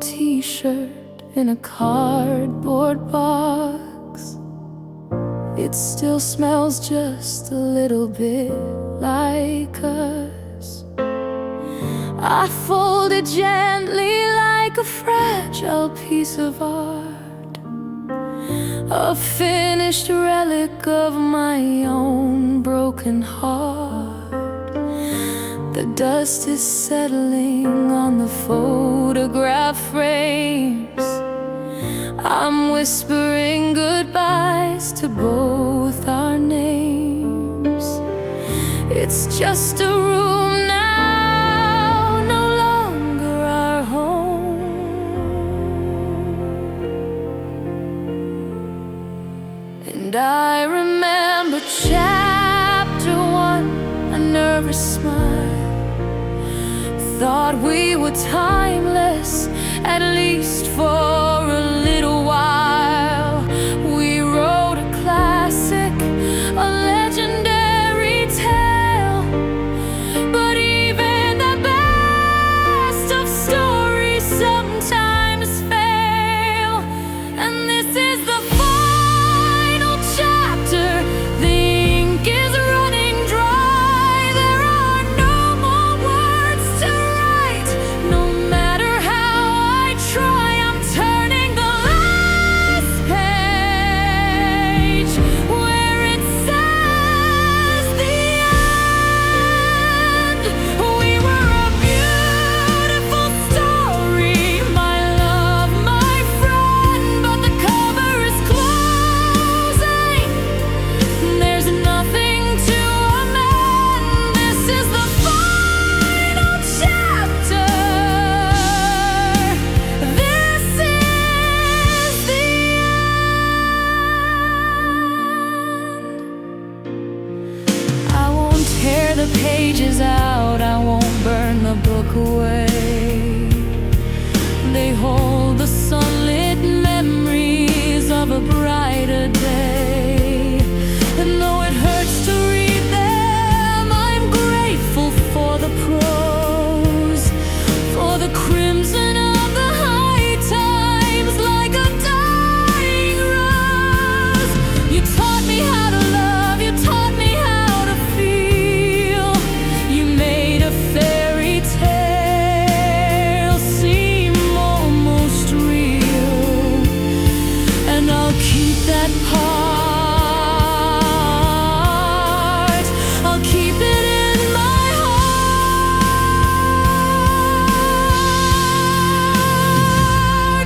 old t-shirt in a cardboard box. It still smells just a little bit like us. I fold it gently like a fragile piece of art, a finished relic of my own broken heart. The dust is settling on the photograph frames. I'm whispering goodbyes to both our names. It's just a room now, no longer our home. And I remember chapter 1, a nervous smile. Thought we were timeless, at least for a little while. We wrote a classic, a legendary tale. But even the best of stories sometimes fail. And this is the final chapter. The ink is running dry. There are no more words to write. No matter how I try, I'm turning the last page where it says the end. We were a beautiful story, my love, my friend, but the cover is closing. There's nothing to amend. This is the final chapter. This is the end. I won't tear the pages out, I won't burn the book away. They hold the sunlit memories of a brighter day. And though it hurts to read them, I'm grateful for the prose, for the crimson of the high times, like a dying rose. You taught me how to love, you taught me how to feel. You made a fairy tale seem almost real. And I'll keep that part, I'll keep it in my heart.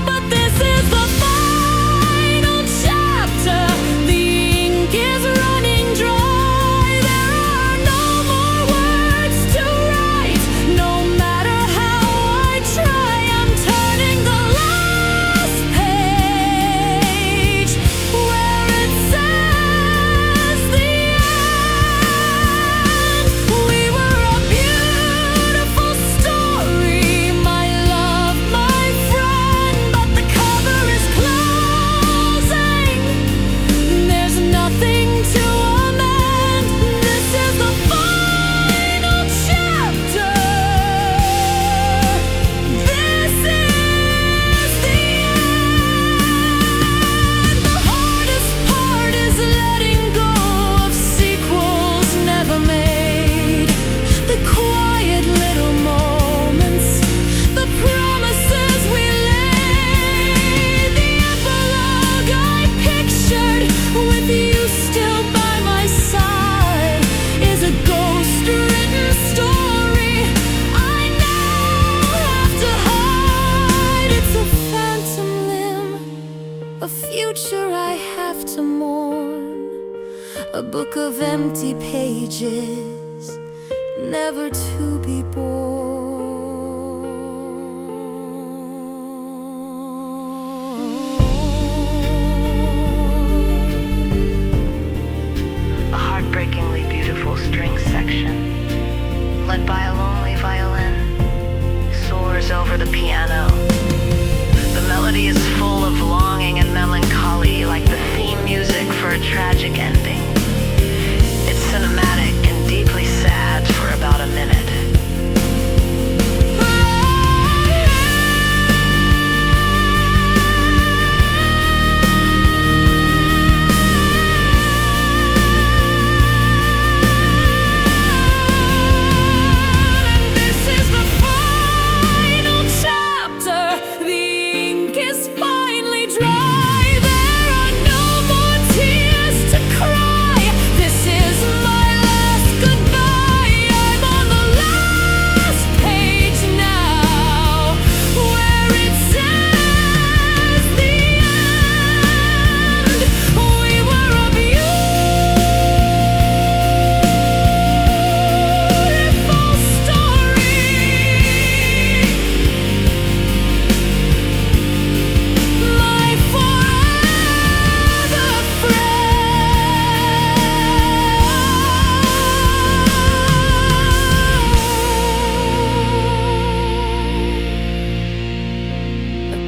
But this is the final chapter. The ink is running dry. There are no more words to write. No matter how I try, I'm turning the last page where it says the end. We were a beautiful story, my love, my friend, but the cover is closing. There's nothing to amend. This is the final chapter. This is the end. The hardest part is letting go of sequels never made. The quiet little moments, the promises we laid. The epilogue I pictured with you still by my side is a ghost-written story I now have to hide. It's a phantom limb, a future I have to mourn, a book of empty pages, never to be born. A heartbreakingly beautiful string section, led by a lonely violin, soars over the piano. The melody is full of longing and melancholy, like the theme music for a tragic ending. It's cinematic and deeply sad for about a minute.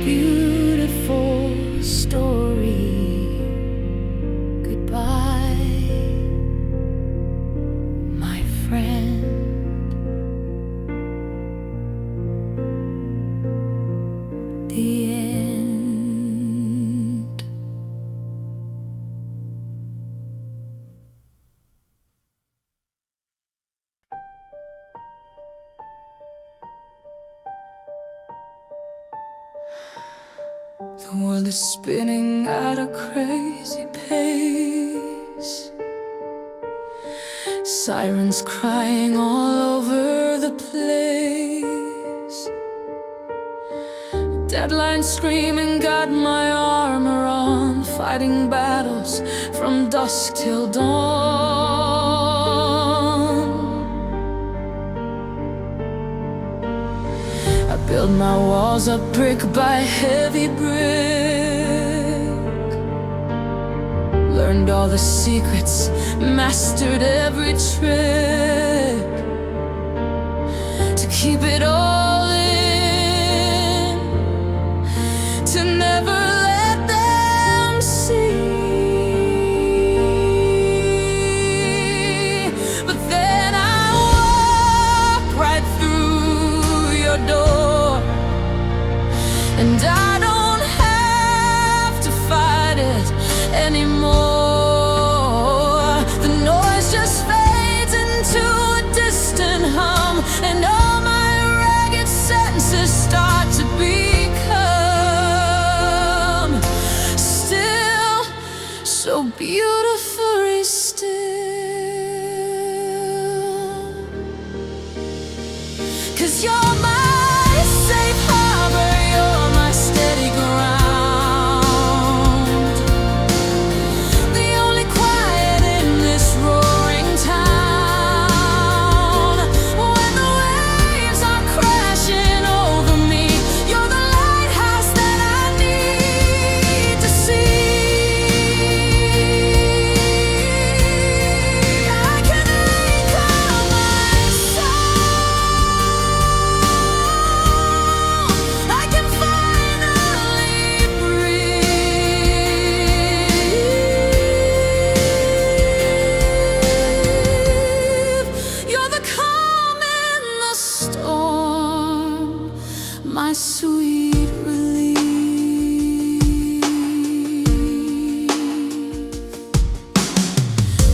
beautiful story. Goodbye, my friend. The end. The world is spinning at a crazy pace. Sirens crying all over the place. Deadlines screaming, got my armor on, fighting battles from dusk till dawn. I build my walls up brick by heavy brick. Learned all the secrets, mastered every trick to keep it all in, to never let them see. But then I walk right through your door, and I don't have to fight it anymore. The noise just fades into a distant hum, and all my ragged senses start to become still, so beautifully still. 'Cause you're my safe harbor, you're my steady ground, the only quiet in this roaring town. When the waves are crashing over me, you're the lighthouse that I need to see. I can anchor my soul, I can finally breathe. You're the calm in the storm, my sweet relief.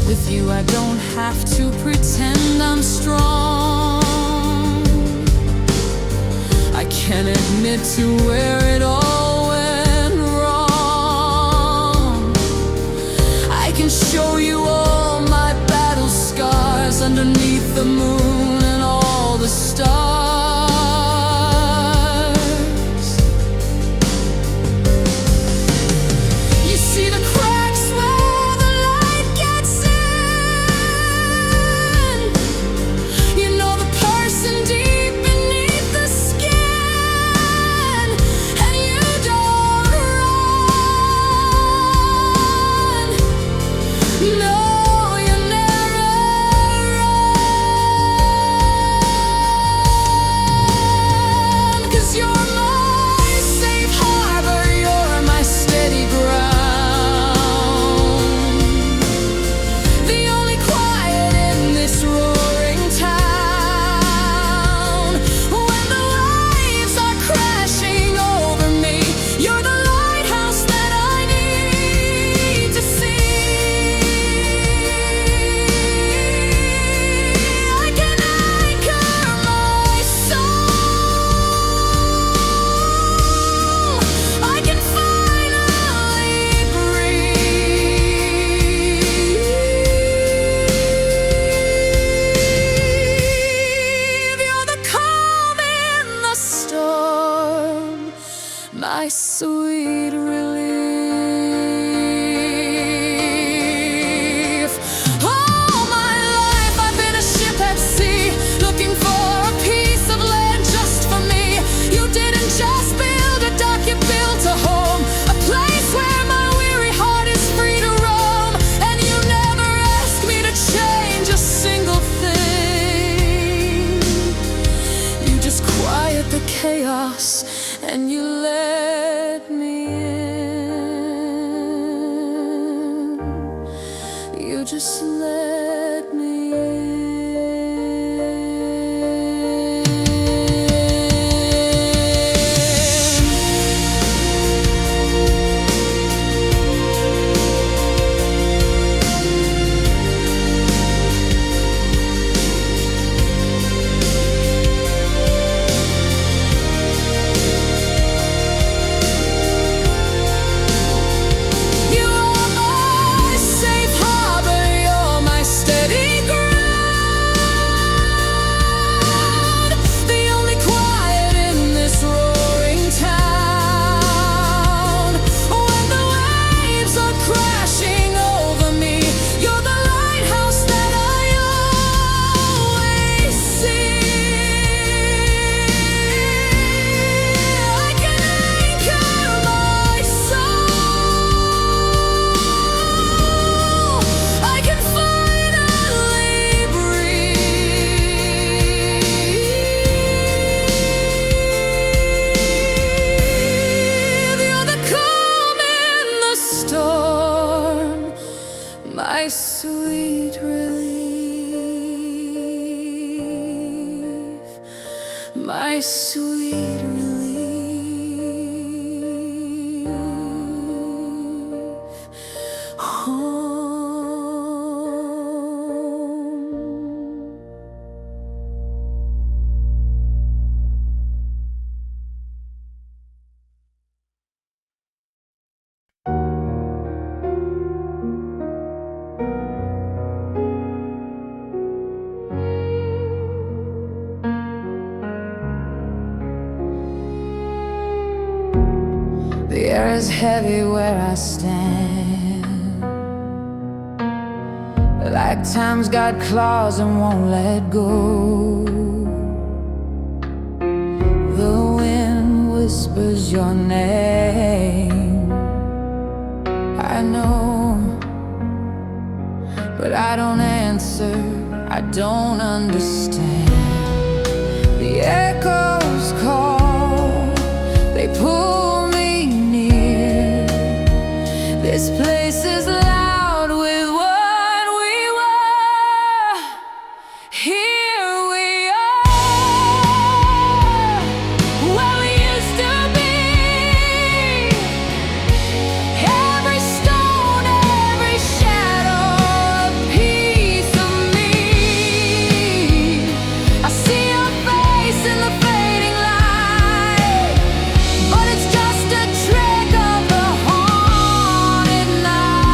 With you I don't have to pretend I'm strong. I can admit to where it all went wrong. I can show you all my battle scars underneath the moon and all the stars. You see the cracks where the light gets in. You know the person deep beneath the skin, and you don't run. No, you never run. 'Cause you're my safe harbor, you're my steady ground, the only quiet in this roaring town. When the waves are crashing over me, you're the lighthouse that I need to see. I can anchor my soul, I can finally breathe. You're the calm in the storm, my sweet relief. All my life I've been a ship at sea, looking for a piece of land just for me. You didn't just build a dock, you built a home, a place where my weary heart is free to roam. And you never asked me to change a single thing. You just quiet the chaos and you let sweet relief. Home. The air is heavy where I stand, like time's got claws and won't let go. The wind whispers your name, I know, but I don't answer, I don't understand. The echoes call, they pull me near. This place is loud with what we were. Here we are, where we used to be. Every stone, every shadow, a piece of me. I see your face in the fading light, but it's just a trick of the haunted night.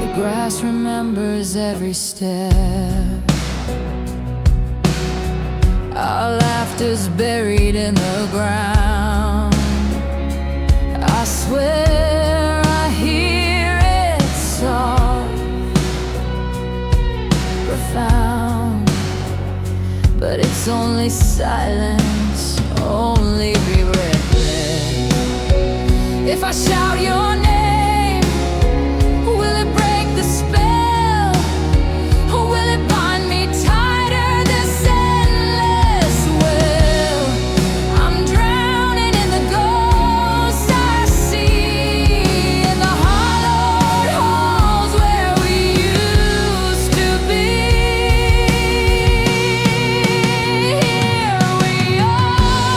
The grass remembers every step. Our laughter's buried in the ground. I swear I hear it soft, profound, but it's only silence, only regret. If I shout your name, will it break the spell? Or will it bind me tighter this endless well? I'm drowning in the ghosts I see, in the hollowed halls where we used to be. Here we are,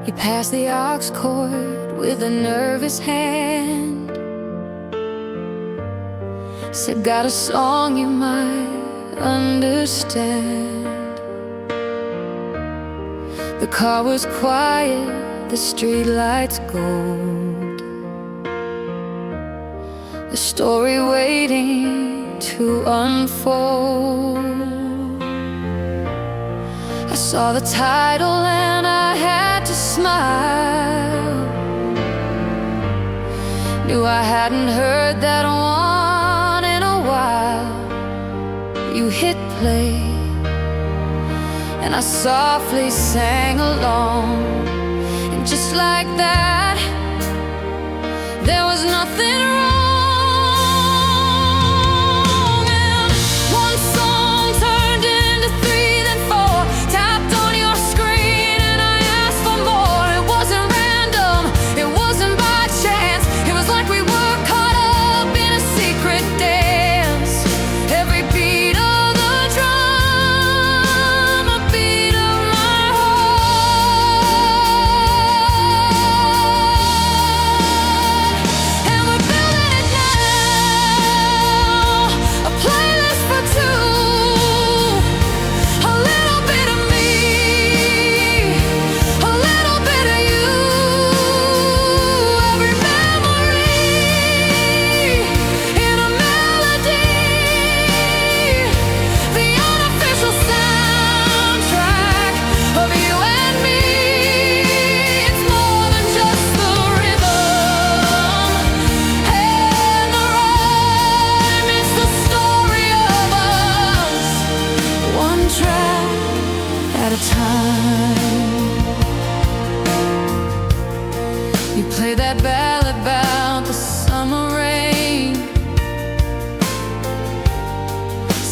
He passed the aux cord with a nervous hand, said, got a song you might understand. The car was quiet, the streetlights gold, the story waiting to unfold. I saw the title and I had to smile. Knew I hadn't heard that one in a while. You hit play and I softly sang along, and just like that, there was nothing wrong. And one song turned into three, then four, tapped on your screen and I asked for more. It wasn't random, it wasn't by chance, it was like we were caught up in a secret dance. Every beat of the drum, a beat of my heart. And we're building it now, a playlist for two. A little bit of me, a little bit of you. Every memory in a melody, the unofficial soundtrack of you and me. It's more than just the rhythm and the rhyme, it's the story of us, one track at a time. You play that ballad about the summer rain,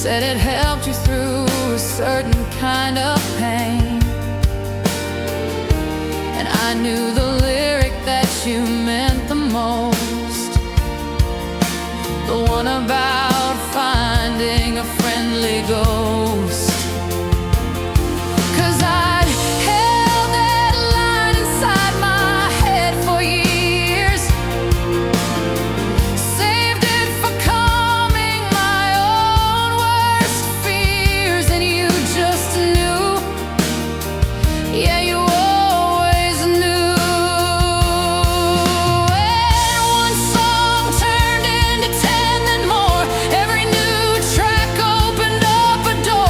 said it helped you through a certain kind of pain. And I knew the lyric that you meant the most, the one about finding a friendly ghost. 'Cause I'd held that line inside my head for years, saved it for calming my own worst fears. And you just knew, yeah, you always knew. And one song turned into 10, then more. Every new track opened up a door.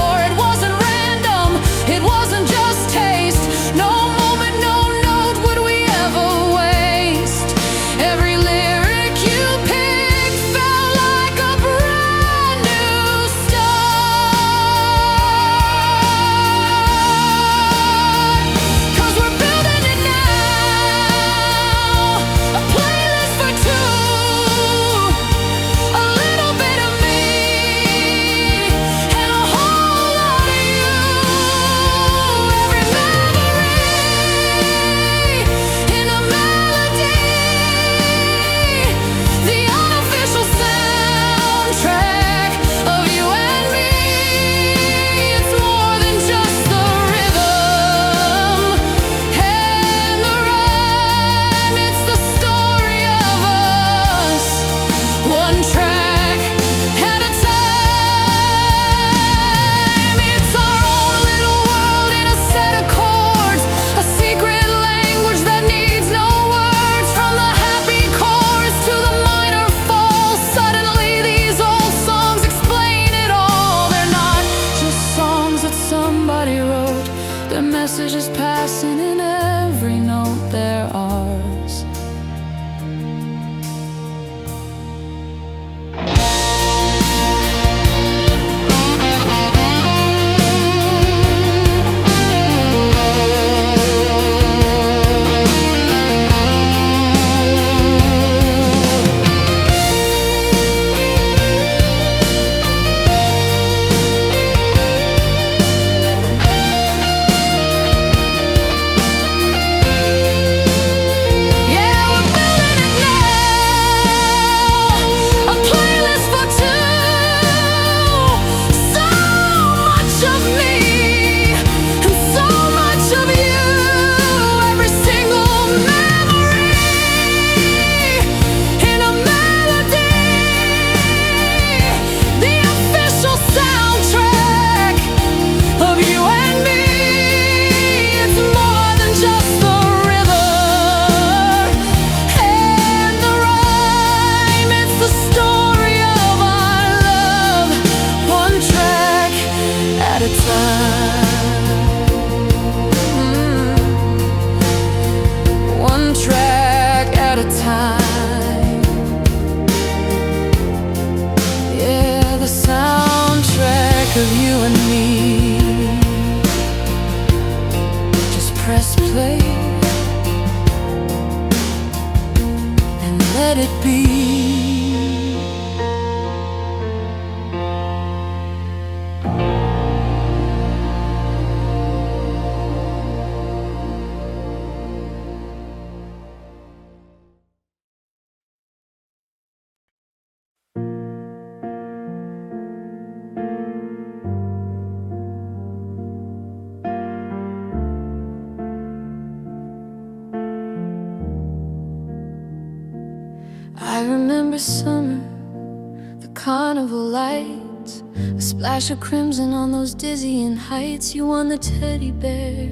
of you and me. Just press play and let it be. I remember summer, the carnival lights, a splash of crimson on those dizzying heights. You won the teddy bear,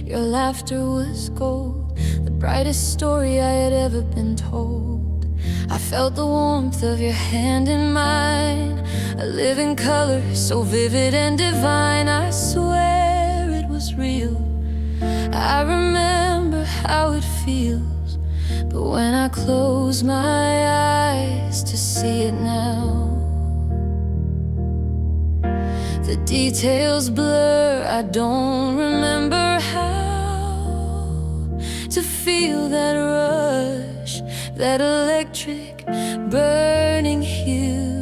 your laughter was gold, the brightest story I had ever been told. I felt the warmth of your hand in mine, a living color so vivid and divine. I swear it was real. I remember how it feels, but when I close my eyes to see it now, the details blur. I don't remember how to feel that rush, that electric burning hue.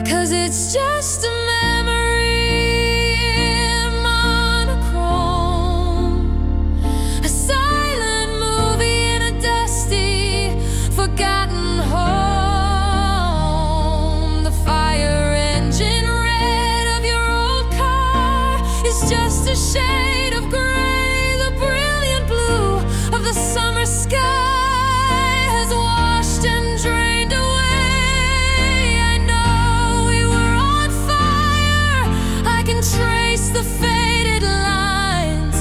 'Cause it's just a memory in monochrome, a silent movie in a dusty, forgotten home. The fire engine red of your old car is just a shade of gray. The brilliant blue of the summer sky has washed and drained away. I know we were on fire, I can trace the faded lines,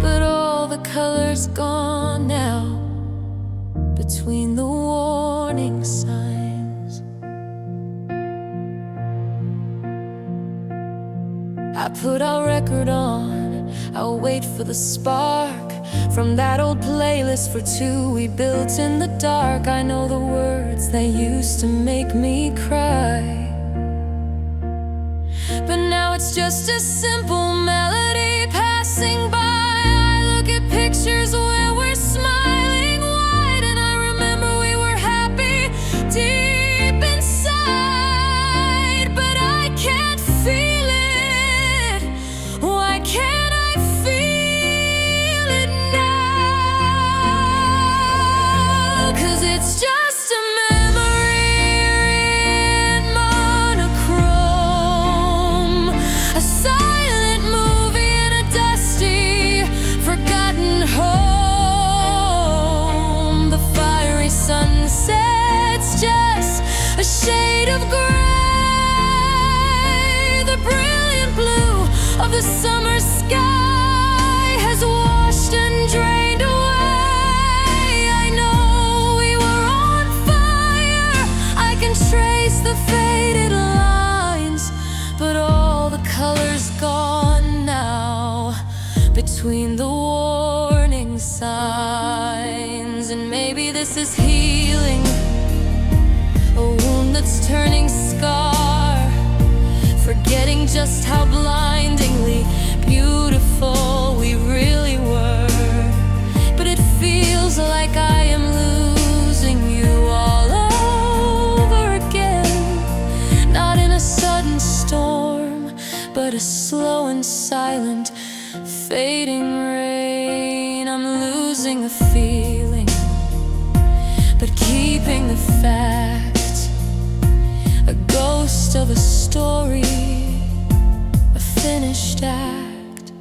but all the colors gone now between the warning signs. I put our record on, I'll wait for the spark from that old playlist for two we built in the dark. I know the words that used to make me cry, but now it's just a simple melody passing by. I look at pictures where we're smiling wide, and I remember we were happy deep inside, but I can't feel it. Why can't I feel it now? 'Cause it's just a memory in monochrome, a silent movie in a dusty, forgotten home. The fiery sunset's just a shade of gray. The brilliant blue of the summer sky has washed and drained away. I know we were on fire, I can trace the faded lines, but all the colors gone now between the warning signs. And maybe this is healing, a wound that's turning scar, forgetting just how blindingly beautiful we really were. But it feels like I am losing you all over again, not in a sudden storm, but a slow and silent fading rain. I'm losing a feeling, but keeping the fact, a ghost of a story, a finished act.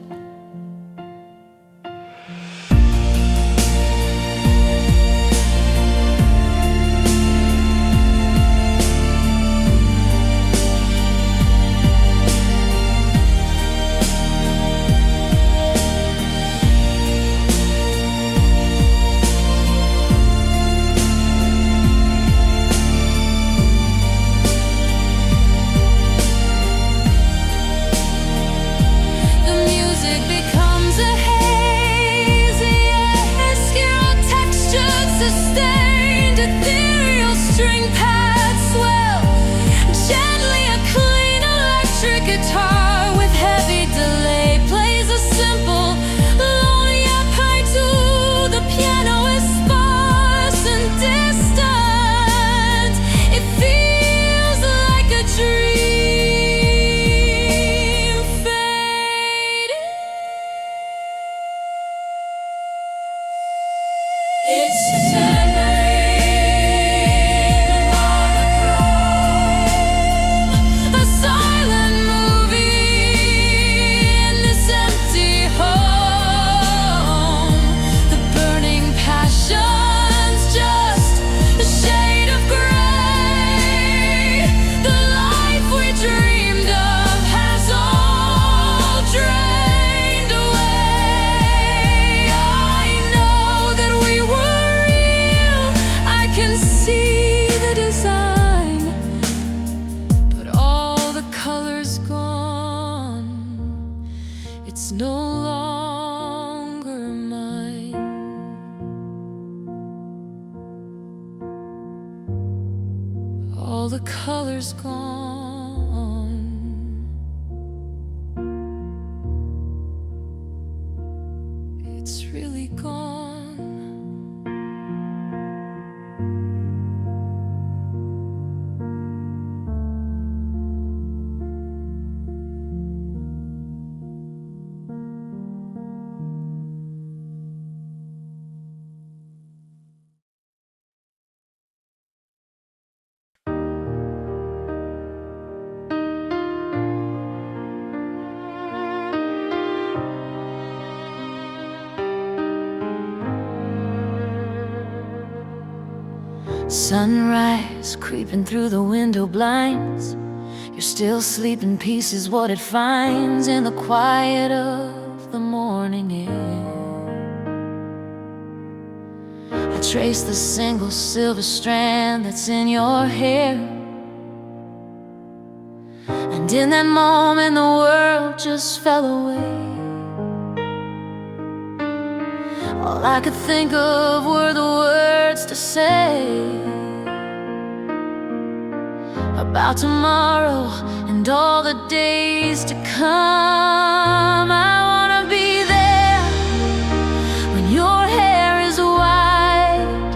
all the colors gone. It's really gone. Sunrise creeping through the window blinds. You're still sleeping, peace is what it finds in the quiet of the morning air. I trace the single silver strand that's in your hair, and in that moment the world just fell away. All I could think of were the words to say about tomorrow and all the days to come. I wanna be there when your hair is white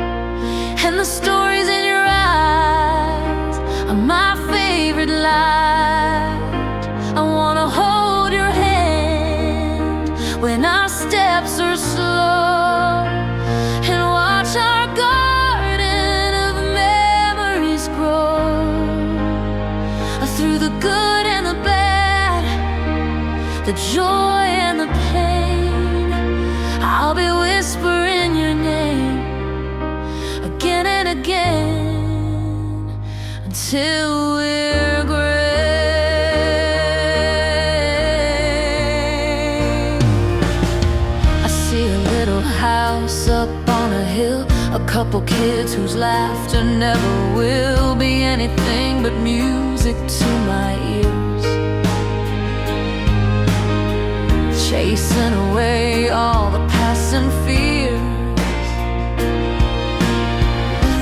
and the stories in your eyes are my favorite light. I wanna hold your hand when our steps are slow and watch our garden of memories grow. Through the good and the bad, the joy and the pain, I'll be whispering your name again and again until we're gray. I see a little house up on a hill, a couple kids whose laughter never will be anything but music to my ears, chasing away all the passing fears.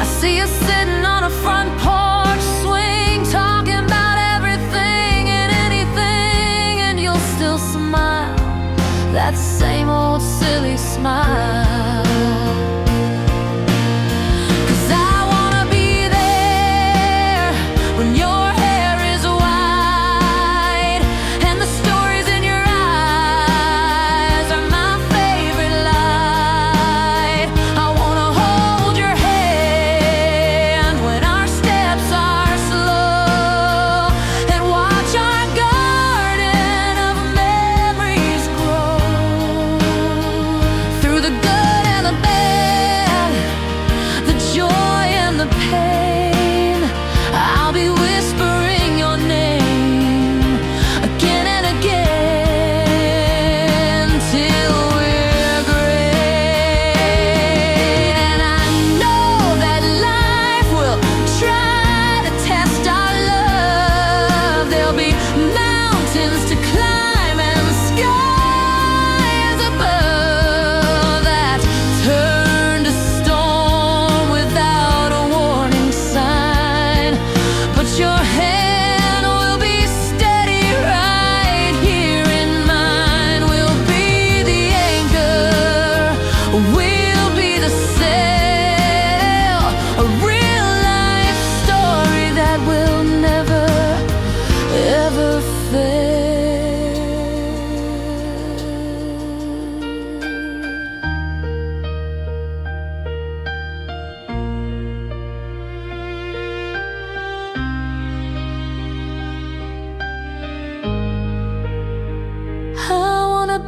I see you sitting on a front porch swing, talking about everything and anything, and you'll still smile, that same old silly smile.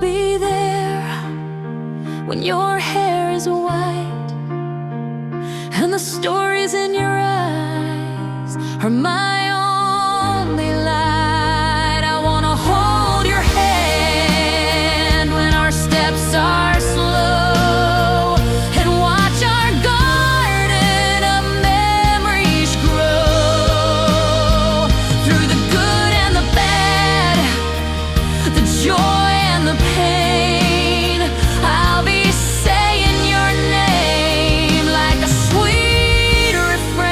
Be there when your hair is white and the stories in your eyes are my only light. I wanna hold your hand when our steps are slow and watch our garden of memories grow. Through the good and the bad, the joy and the pain, I'll be saying your name like a sweet refrain.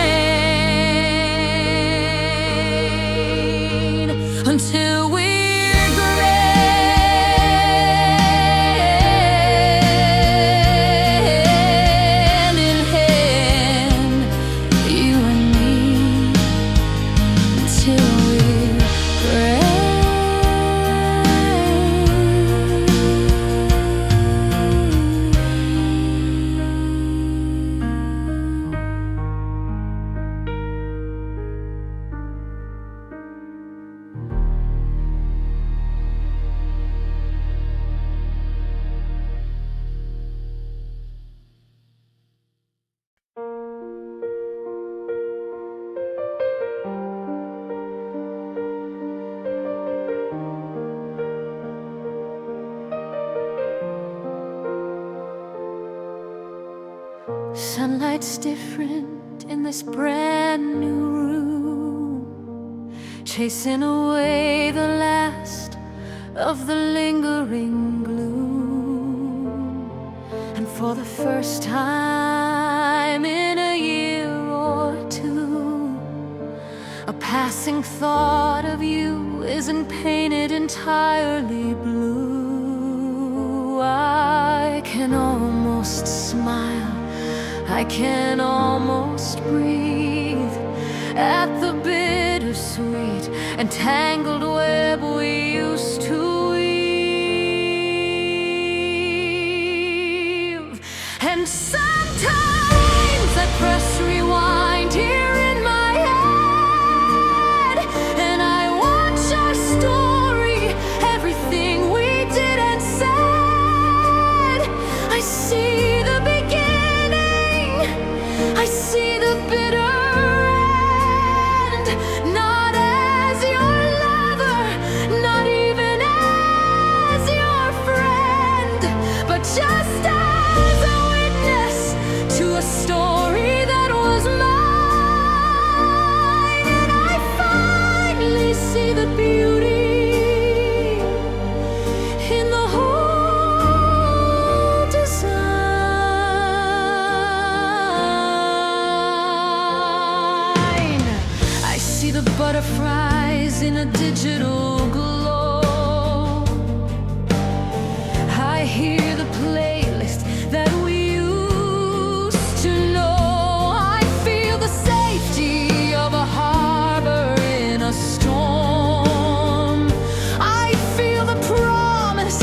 Tonight's different in this brand new room, chasing away the last of the lingering gloom. And for the first time in a year or two, a passing thought of you isn't painted entirely blue. I can almost smile, I can almost breathe at the bittersweet and tangled web we used to weave. And sometimes I press rewind here in my head, and I watch our story, everything we did and said. I see the beginning, I see the bitter end, not as your lover, not even as your friend, but just as a witness to a story that was mine. And I finally see the beauty in the whole design. I see the butterflies in a digital glow. I hear the playlist that we used to know. I feel the safety of a harbor in a storm. I feel the promise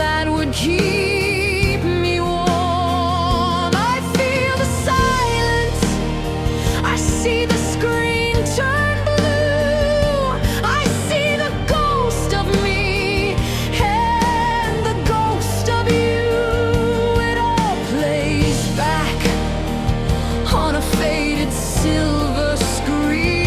that would keep me warm. I feel the silence, I see the screen turn blue. I see the ghost of me and the ghost of you. It all plays back on a faded silver screen.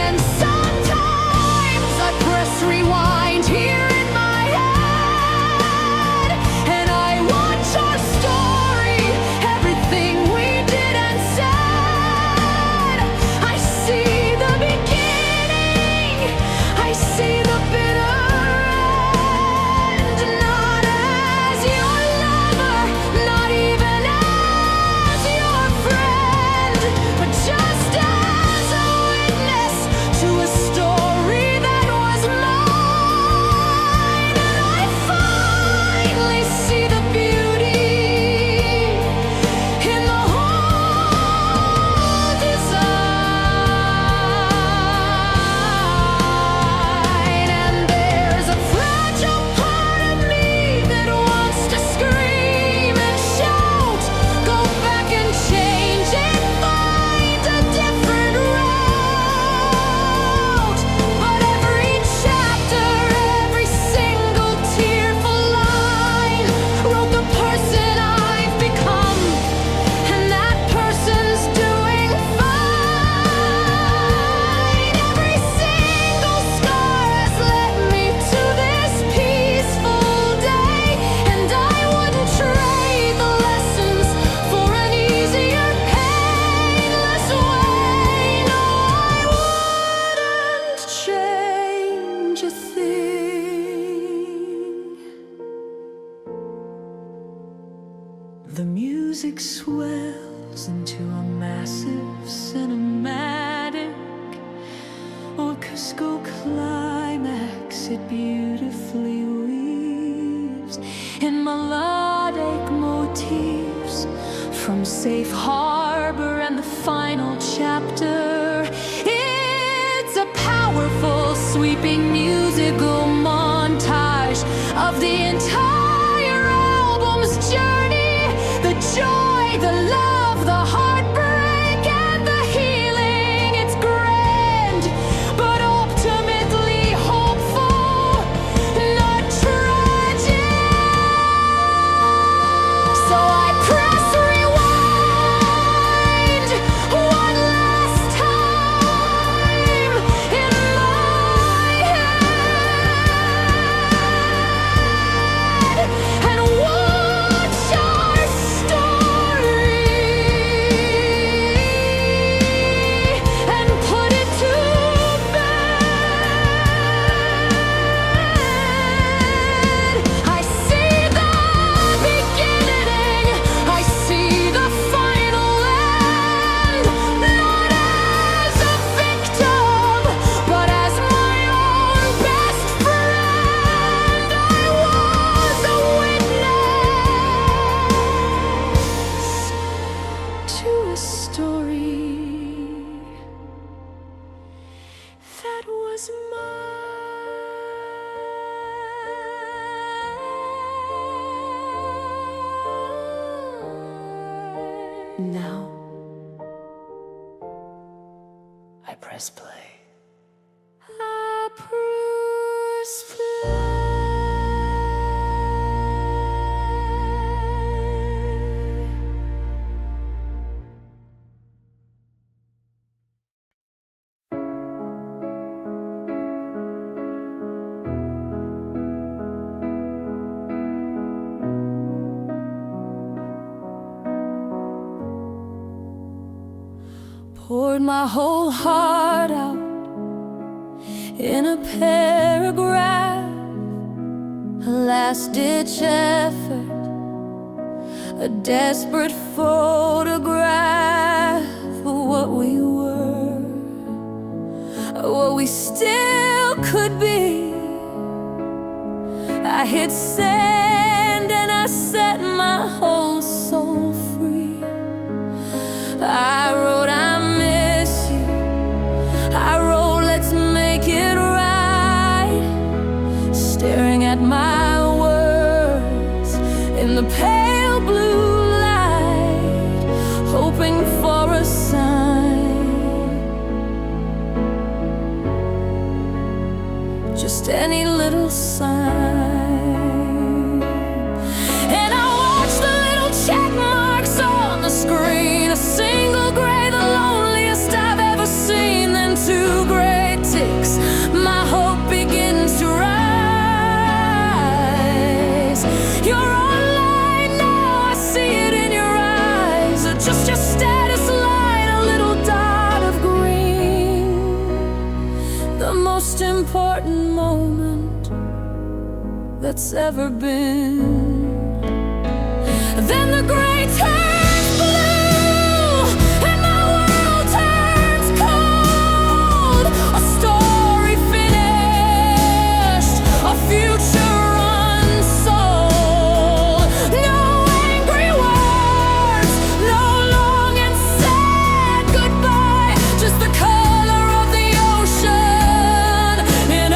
And sometimes I press rewind here in my head, and I watch our story, everything we did and said. I see the beginning, I see the bitter end, not as your lover, not even as your friend, but just as a witness to a story that was mine. And I finally see the beauty in the whole design. And there's a fragile part of me that wants to scream and shout, go back and change it, find a different route. But every chapter, every single tearful line wrote the person I've become, and that person's doing fine. Every single scar has led me to this peaceful day, and I wouldn't trade the lessons for an easier, painless way. No, I wouldn't change a thing. The music swells into a massive cinematic orchestral climax. It beautifully weaves in melodic motifs from Safe Harbor and the final chapter. It's a powerful, sweeping musical montage of the entire album's journey. The joy, the love, the heartbreak, and the healing. It's grand, but ultimately hopeful, not tragic. So I press rewind one last time in my head. Now I press play. I press play. Poured my whole heart out in a paragraph, a last-ditch effort, a desperate photograph of what we were, what we still could be. I hit send and I set my whole soul free. I wrote, I miss you. I wrote, let's make it right. Staring at my words in the pale blue light, hoping for a sign, just any little sign. And I watched the little check marks on the screen, a single gray, the loneliest I've ever seen. Then two gray ticks, my hope begins to rise. You're online now, I see it in your eyes. Just your status line, a little dot of green. The most important moment that's ever been. Then the gray turns blue and my world turns cold. A story finished, a future unsold. No angry words, no long and sad goodbye, just the color of the ocean in a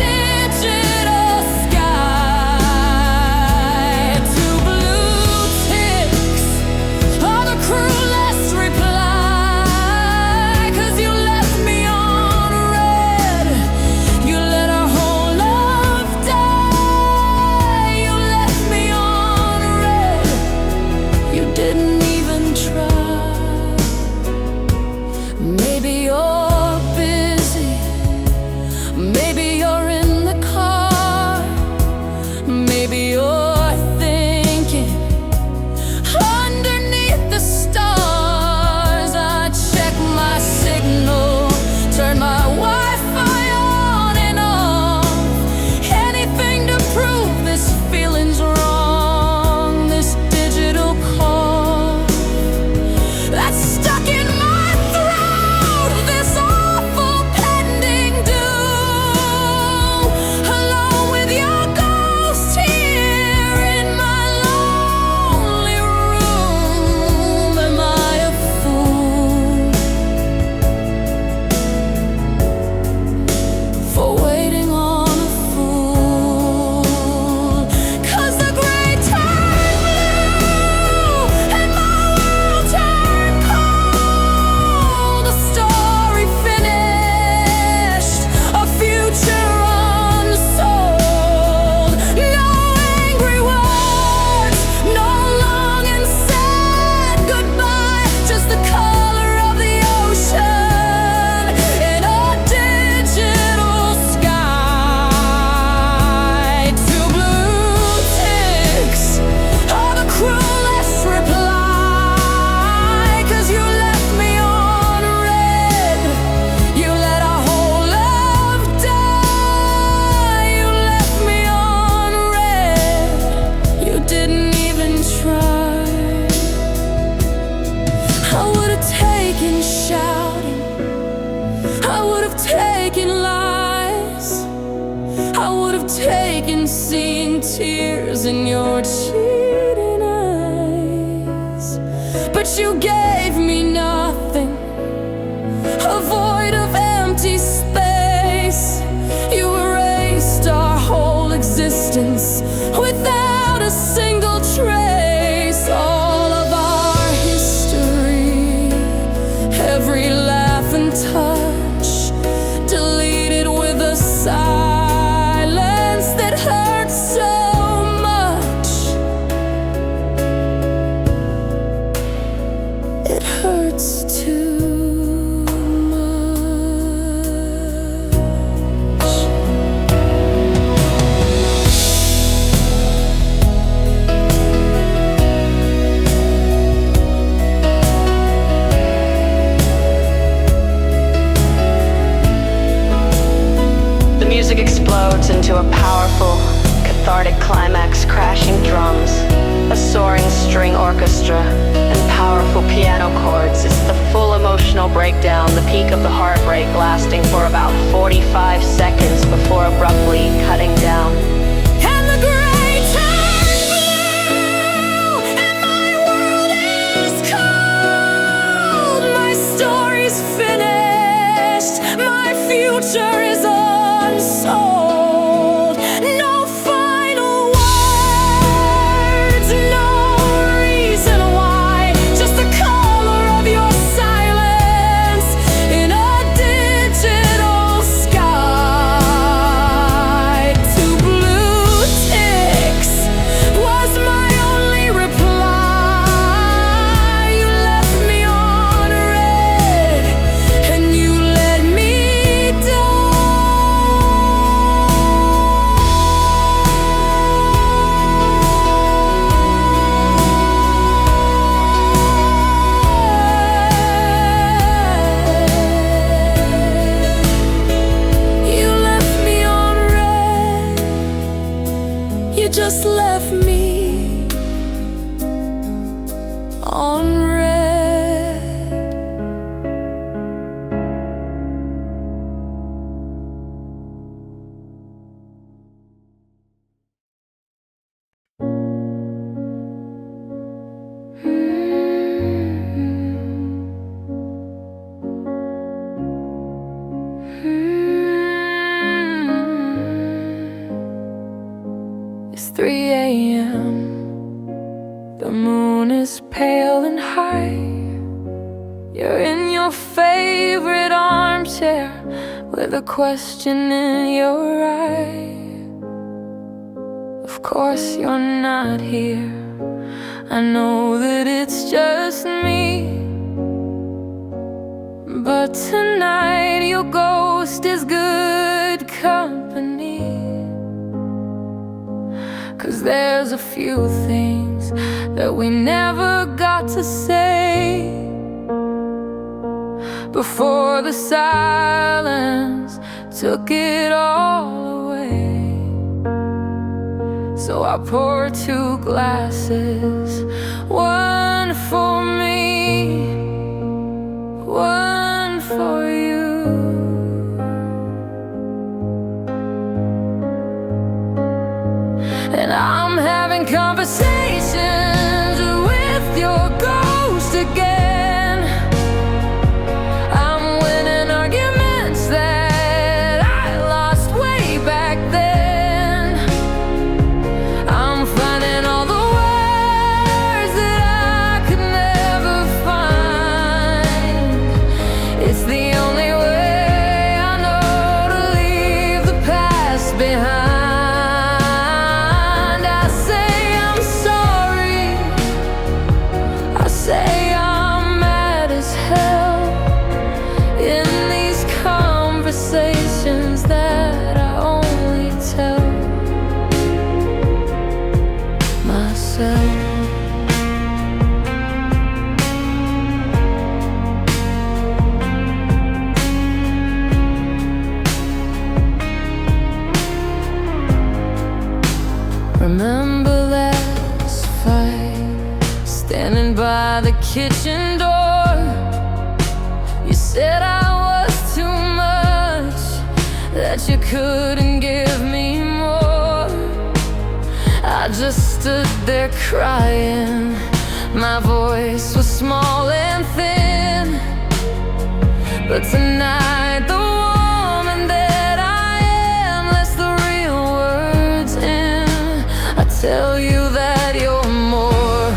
digital sky. Two blue ticks, all the cruelest reply, 'cause you left me on red. You let our whole love die. You left me on red. You didn't even try. Maybe you're busy, maybe you're in the car, maybe you're thinking underneath the stars. I check my signal, turn my Wi-Fi on and off, anything to prove this feeling's wrong. This digital call that's stuck in my throat, this awful pending doom, alone with your ghost here in my lonely room. Am I a fool for waiting on a fool? 'Cause the gray turned blue and my world turned cold. A story finished, a future unsold. No angry words, no long and sad goodbye, just the color of the ocean in a digital sky. Two blue ticks, all the cruelest reply, 'cause you left me on red. You let our whole love die. You left me on red. You didn't even try. I would have taken shouting, I would have taken lies, I would have taken seeing tears in your cheating eyes. But you gave me nothing, a void of empty space. You erased our whole existence without a single trace. All of our history touch, deleted with a silence that hurts so much. It hurts too much. The music explodes into a powerful, cathartic climax, crashing drums, a soaring string orchestra, and powerful piano chords. It's the full emotional breakdown, the peak of the heartbreak, lasting for about 45 seconds before abruptly cutting down. And the gray turns blue, and my world is cold. My story's finished, my future is unsold. No final words, no reason why, just the color of your silence in a digital sky. Two blue ticks was my only reply. You left me on red, and you let me You left me on red. You just left me on red. It's 3 a.m. The moon is pale and high. You're in your favorite armchair with a question in your eye. Of course you're not here. I know that it's just me, but tonight your ghost is good company. 'Cause there's a few things that we never got to say before the silence took it all away. So I pour 2 glasses, one for me, one for you. And I'm having conversations with your ghost again. I'm winning arguments that I lost way back then. I'm finding all the words that I could never find. It's the only way I know to leave the past behind. Say I'm mad as hell in these conversations that I only tell myself. Remember last fight, standing by the kitchen door. You said I was too much, that you couldn't give me more. I just stood there crying. My voice was small and thin, but tonight the woman that I am lets the real words in. I tell you that you're more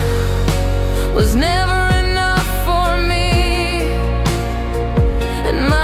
was never enough for me, and my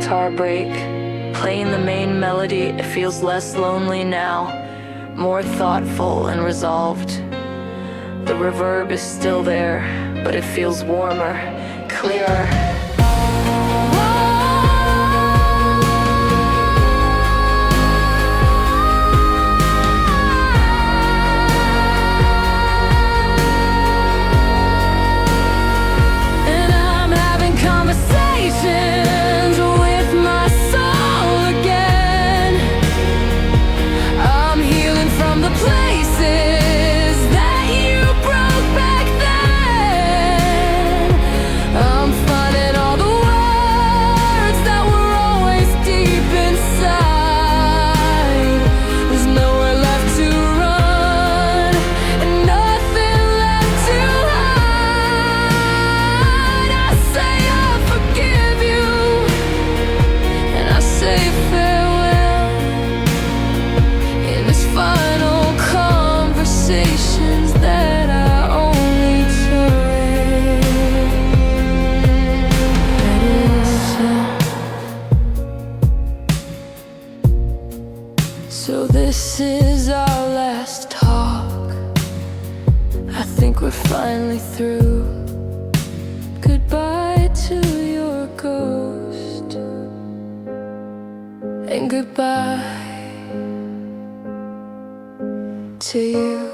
guitar break, playing the main melody, it feels less lonely now, more thoughtful and resolved. The reverb is still there, but it feels warmer, clearer. So this is our last talk. I think we're finally through. Goodbye to your ghost, and goodbye to you.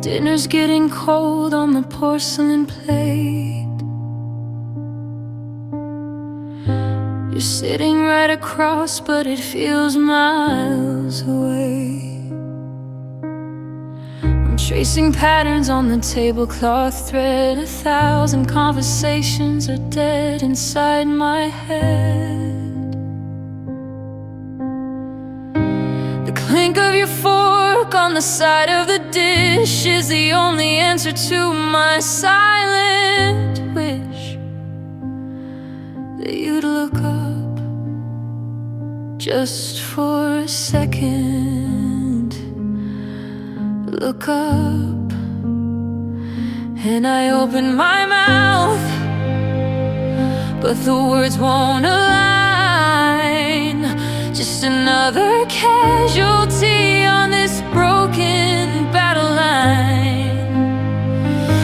Dinner's getting cold on the porcelain plate. You're sitting right across, but it feels miles away. I'm tracing patterns on the tablecloth thread. 1,000 conversations are dead inside my head. The clink of your fork on the side of the dish is the only answer to my silent wish that you'd look up just for a second. Look up, and I open my mouth, but the words won't align. Just another casualty on this broken battle line.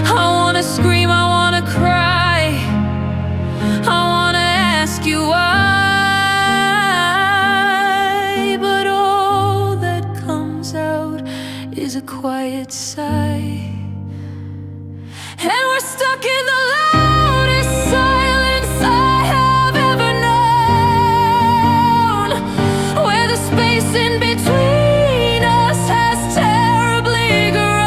I wanna scream, I wanna cry, I wanna ask you why, but all that comes out is a quiet sigh. And we're stuck in the loudest silence I have ever known, where the space in between us has terribly grown.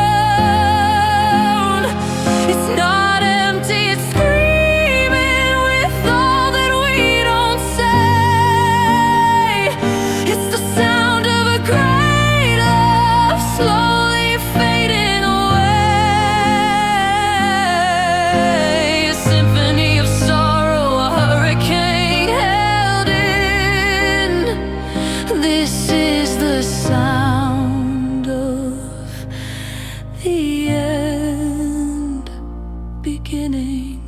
It's not empty, it's screaming with all that we don't say. It's the sound of a great love slowly fading away. A symphony of sorrow, a hurricane held in. This is the sound of the end beginning.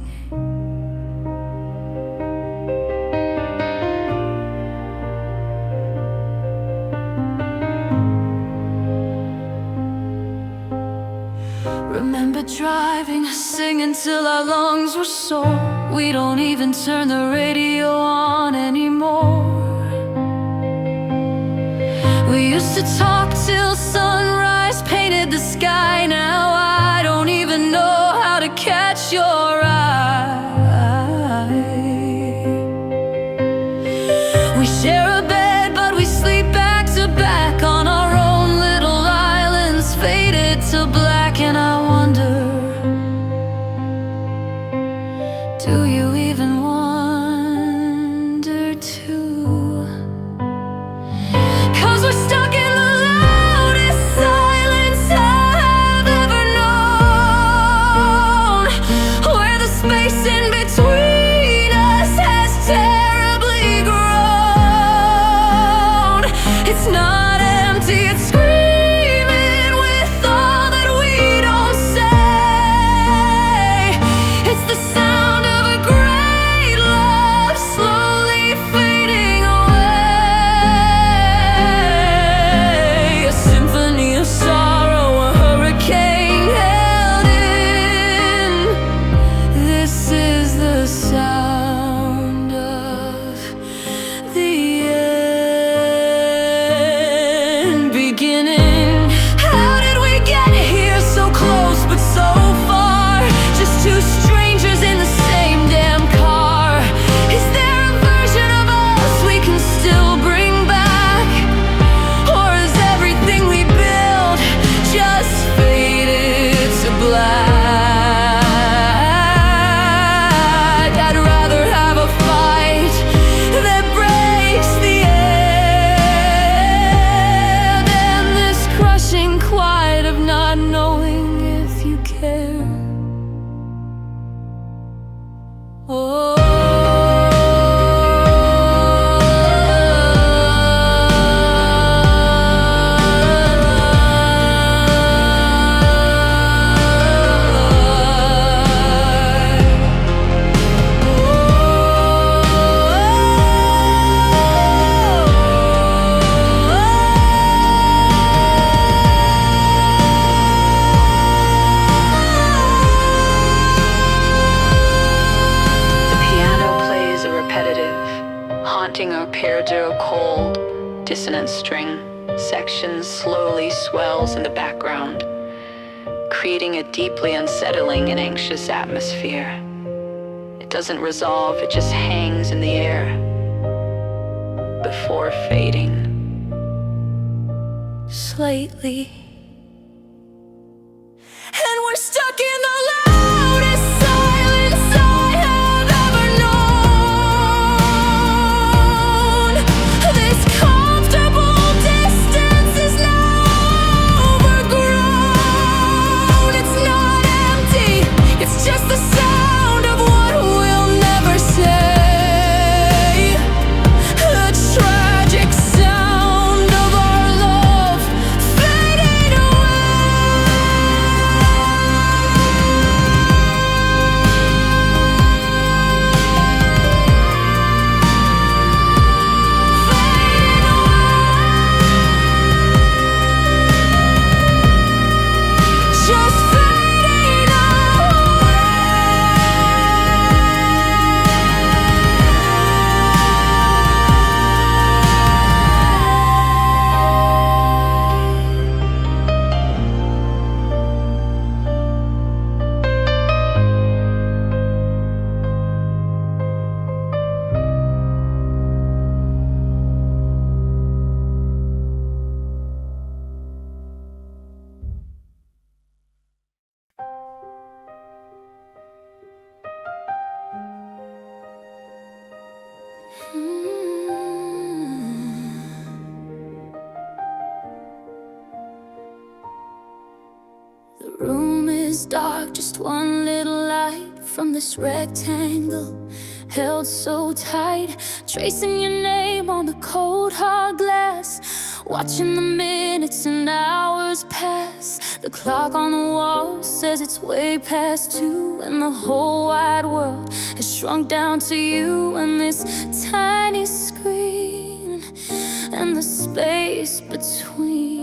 Remember driving, singing till our lungs were sore. We don't even turn the radio on anymore. We used to talk till sunrise painted the sky. Now I don't even know how to catch your eye. We share a bed, but we sleep back to back on our own little islands, faded to black. And I wonder repetitive, haunting arpeggio cold, dissonant string sections slowly swells in the background, creating a deeply unsettling and anxious atmosphere. It doesn't resolve, it just hangs in the air before fading. Slightly. And we're stuck in the loudest silence I have ever known. This comfortable distance is now overgrown. It's not empty, it's just the sound of what we'll never say. The tragic sound of our love fading just fading The room is dark, just one little light from this rectangle held so tight, tracing your name on the cold hard glass, watching the minutes and hours pass. The clock on the wall says it's way past 2, and the whole wide world has shrunk down to you and this tiny screen, and the space between.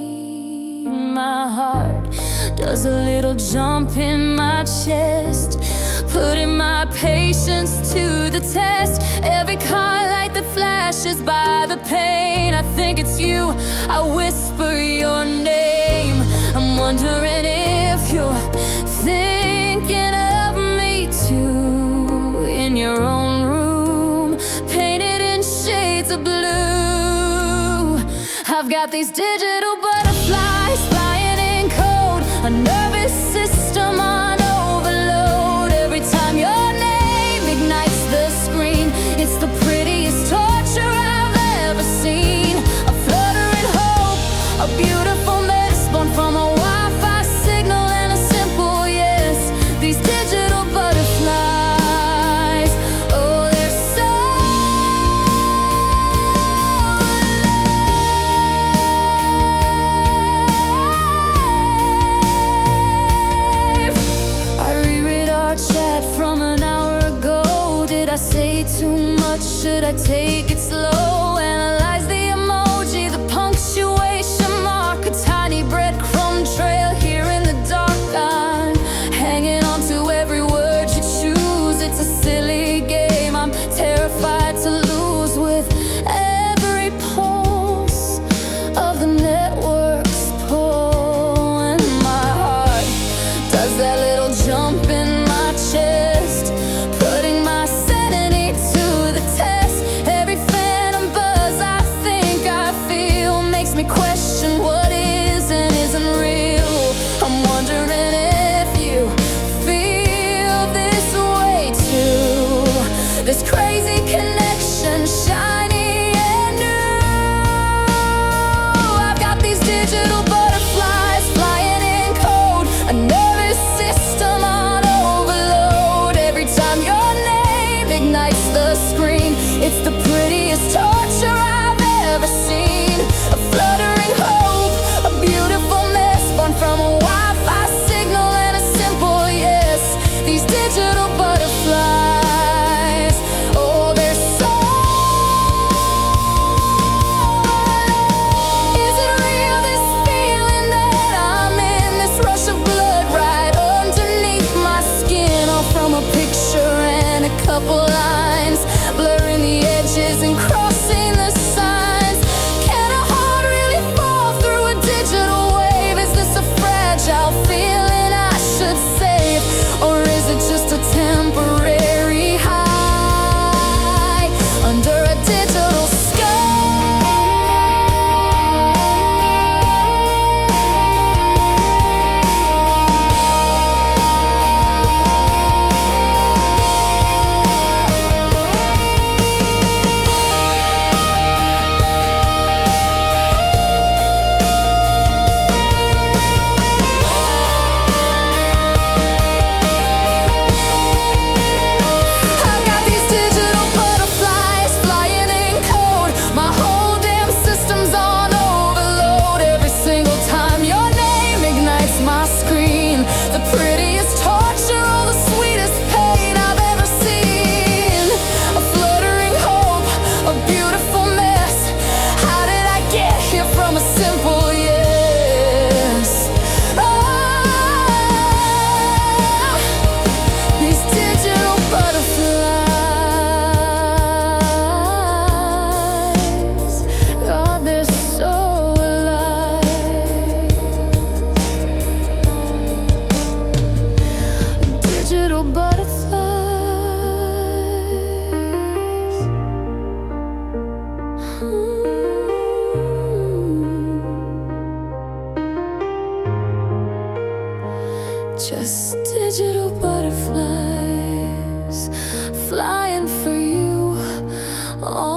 My heart does a little jump in my chest, putting my patience to the test. Every car light that flashes by the pane, I think it's you, I whisper your name. I'm wondering if you're thinking of me too, in your own room, painted in shades of blue. I've got these digital butterflies flying in code, a nervous system on overload. Every time your name ignites the screen, it's the prettiest torture I've ever seen. A fluttering hope, a beautiful mess born from a Wi-Fi signal and a simple yes. These digital butterflies, oh, they're so alive. I reread our chat from an hour ago. Did I say too much? Should I take it slow? Analyze the emoji, the punctuation mark, a tiny breadcrumb trail here in the dark. I'm hanging on to every word you choose. It's a silly game I'm terrified to lose, with every pulse of the network's pull. And my heart does that little jump in my chest, putting my sanity to the test. Every phantom buzz I think I feel makes me question what is and isn't real. I'm wondering if you feel this way too. This crazy connection, shiny and new. I've got these digital butterflies flying in code, a nervous system on overload. Every time your name ignites the screen, it's the prettiest torture I've ever seen. A fluttering hope, a beautiful mess born from a Wi-Fi signal and a simple yes. These digital butterflies, oh, they're so Oh,